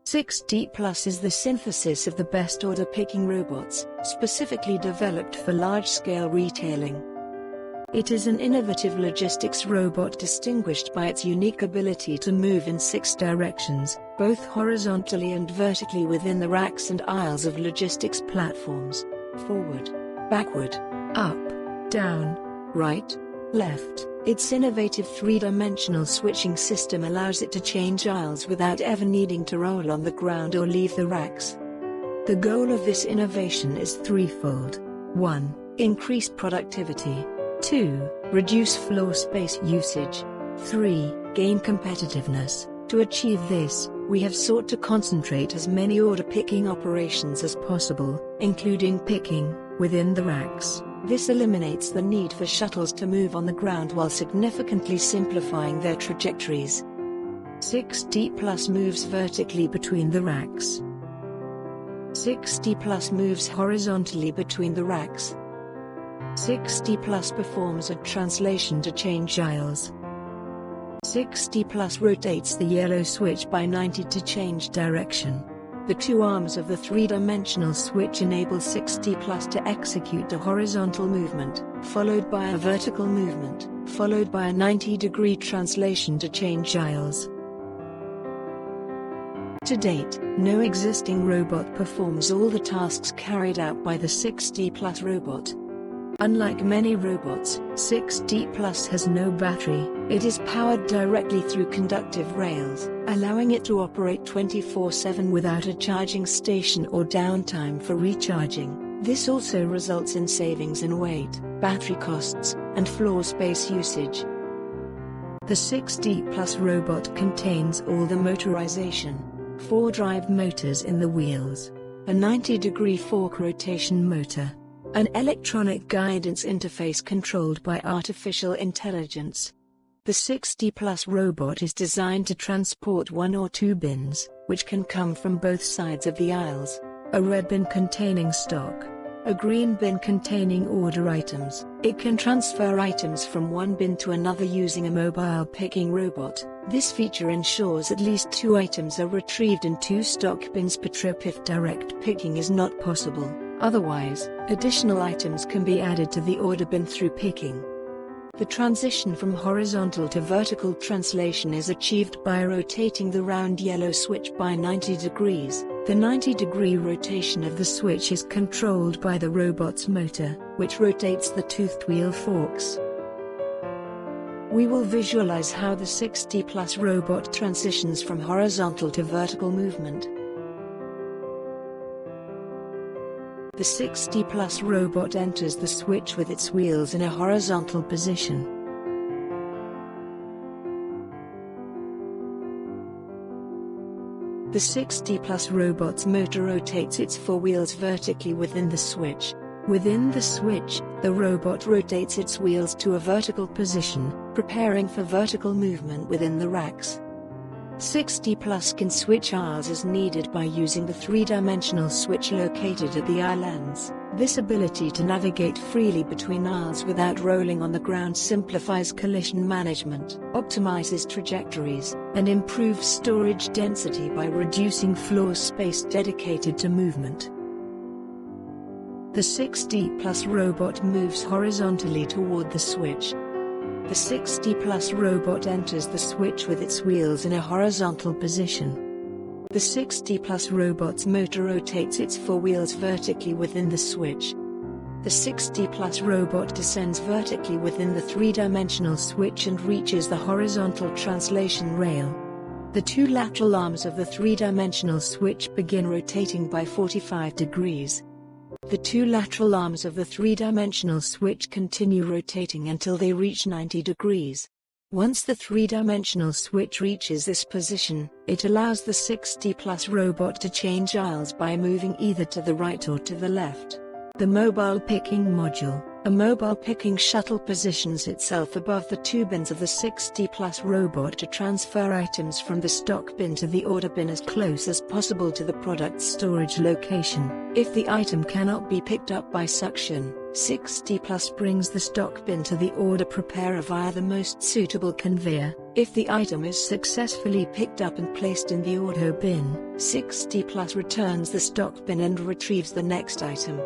6D Plus is the synthesis of the best order picking robots, specifically developed for large-scale retailing. It is an innovative logistics robot distinguished by its unique ability to move in 6 directions, both horizontally and vertically within the racks and aisles of logistics platforms: forward, backward, up, down, right, left. Its innovative 3-dimensional switching system allows it to change aisles without ever needing to roll on the ground or leave the racks. The goal of this innovation is threefold. 1. Increase productivity. 2. Reduce floor space usage. 3. Gain competitiveness. To achieve this, we have sought to concentrate as many order picking operations as possible, including picking within the racks. This eliminates the need for shuttles to move on the ground while significantly simplifying their trajectories. 6D Plus moves vertically between the racks. 6D Plus moves horizontally between the racks. 6D Plus performs a translation to change aisles. 6D Plus rotates the yellow switch by 90 to change direction. The 2 arms of the 3-dimensional switch enable 6D Plus to execute a horizontal movement, followed by a vertical movement, followed by a 90-degree translation to change aisles. To date, no existing robot performs all the tasks carried out by the 6D Plus robot. Unlike many robots, 6D Plus has no battery. It is powered directly through conductive rails, allowing it to operate 24/7 without a charging station or downtime for recharging. This also results in savings in weight, battery costs, and floor space usage. The 6D Plus robot contains all the motorization: 4 drive motors in the wheels, a 90-degree fork rotation motor, an electronic guidance interface controlled by artificial intelligence. The 6D Plus robot is designed to transport 1 or 2 bins, which can come from both sides of the aisles: a red bin containing stock, a green bin containing order items. It can transfer items from one bin to another using a mobile picking robot. This feature ensures at least 2 items are retrieved in 2 stock bins per trip if direct picking is not possible. Otherwise, additional items can be added to the order bin through picking. The transition from horizontal to vertical translation is achieved by rotating the round yellow switch by 90 degrees. The 90-degree rotation of the switch is controlled by the robot's motor, which rotates the toothed wheel forks. We will visualize how the 6D Plus robot transitions from horizontal to vertical movement. The 6D Plus robot enters the switch with its wheels in a horizontal position. The 6D Plus robot's motor rotates its 4 wheels vertically within the switch. Within the switch, the robot rotates its wheels to a vertical position, preparing for vertical movement within the racks. 6D Plus can switch aisles as needed by using the 3-dimensional switch located at the aisle ends. This ability to navigate freely between aisles without rolling on the ground simplifies collision management, optimizes trajectories, and improves storage density by reducing floor space dedicated to movement. The 6D Plus robot moves horizontally toward the switch. The 6D Plus robot enters the switch with its wheels in a horizontal position. The 6D Plus robot's motor rotates its 4 wheels vertically within the switch. The 6D Plus robot descends vertically within the 3-dimensional switch and reaches the horizontal translation rail. The 2 lateral arms of the 3-dimensional switch begin rotating by 45 degrees. The 2 lateral arms of the 3-dimensional switch continue rotating until they reach 90 degrees. Once the 3-dimensional switch reaches this position, it allows the 6D Plus robot to change aisles by moving either to the right or to the left. The mobile picking module, a mobile picking shuttle, positions itself above the 2 bins of the 6D Plus robot to transfer items from the stock bin to the order bin as close as possible to the product's storage location. If the item cannot be picked up by suction, 6D Plus brings the stock bin to the order preparer via the most suitable conveyor. If the item is successfully picked up and placed in the auto bin, 60 Plus returns the stock bin and retrieves the next item.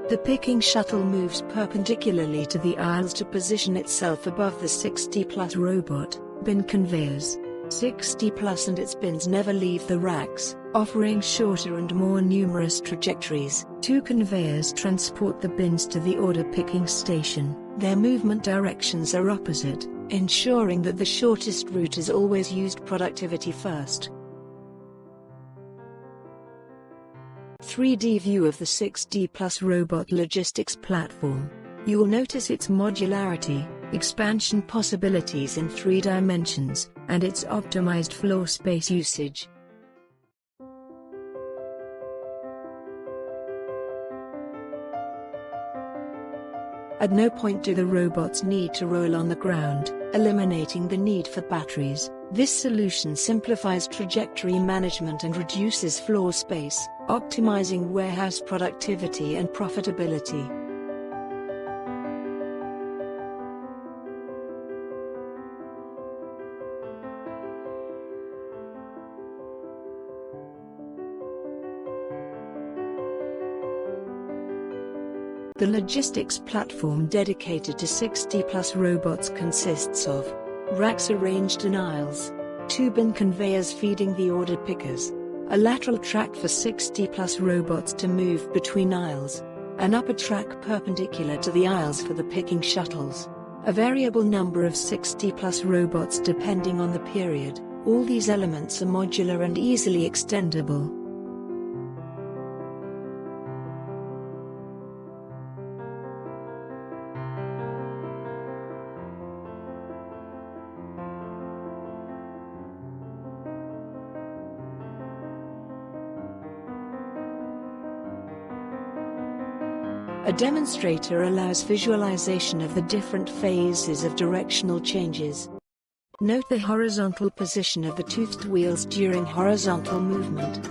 The picking shuttle moves perpendicularly to the aisles to position itself above the 60 Plus robot bin conveyors. 60 Plus and its bins never leave the racks, offering shorter and more numerous trajectories. Two conveyors transport the bins to the order picking station. Their movement directions are opposite, ensuring that the shortest route is always used. Productivity first. 3D view of the 6D Plus robot logistics platform. You will notice its modularity, expansion possibilities in 3 dimensions, and its optimized floor space usage. At no point do the robots need to roll on the ground, eliminating the need for batteries. This solution simplifies trajectory management and reduces floor space, optimizing warehouse productivity and profitability. The logistics platform dedicated to 6D Plus robots consists of racks arranged in aisles, 2 bin conveyors feeding the order pickers, a lateral track for 6D Plus robots to move between aisles, an upper track perpendicular to the aisles for the picking shuttles, a variable number of 6D Plus robots depending on the period. All these elements are modular and easily extendable. A demonstrator allows visualization of the different phases of directional changes. Note the horizontal position of the toothed wheels during horizontal movement.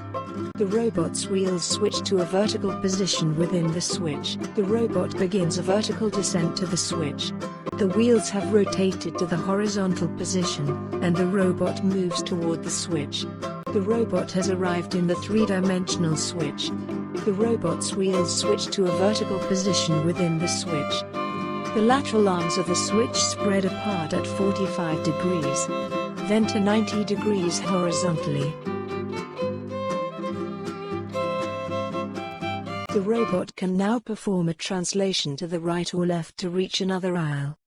The robot's wheels switch to a vertical position within the switch. The robot begins a vertical descent to the switch. The wheels have rotated to the horizontal position, and the robot moves toward the switch. The robot has arrived in the 3-dimensional switch. The robot's wheels switch to a vertical position within the switch. The lateral arms of the switch spread apart at 45 degrees, then to 90 degrees horizontally. The robot can now perform a translation to the right or left to reach another aisle.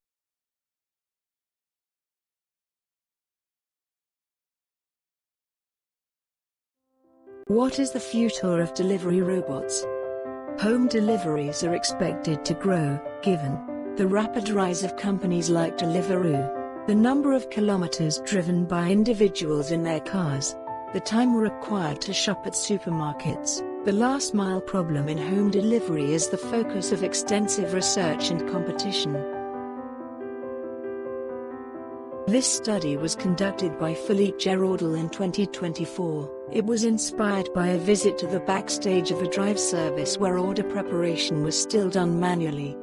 What is the future of delivery robots? Home deliveries are expected to grow, given the rapid rise of companies like Deliveroo, the number of kilometers driven by individuals in their cars, the time required to shop at supermarkets. The last mile problem in home delivery is the focus of extensive research and competition. This study was conducted by Philippe Géraudel in 2024. It was inspired by a visit to the backstage of a drive service where order preparation was still done manually.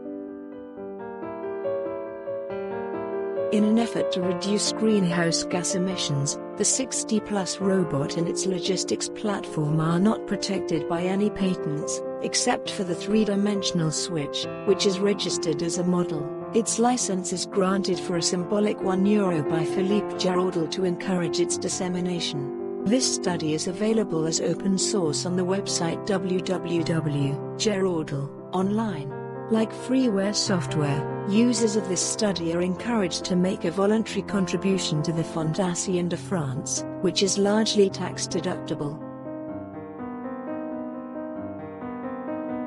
In an effort to reduce greenhouse gas emissions, the 6D Plus robot and its logistics platform are not protected by any patents, except for the 3-dimensional switch, which is registered as a model. Its license is granted for a symbolic €1 by Philippe Géraudel to encourage its dissemination. This study is available as open source on the website www.géraudel online. Like freeware software, users of this study are encouraged to make a voluntary contribution to the Fondation de France, which is largely tax deductible.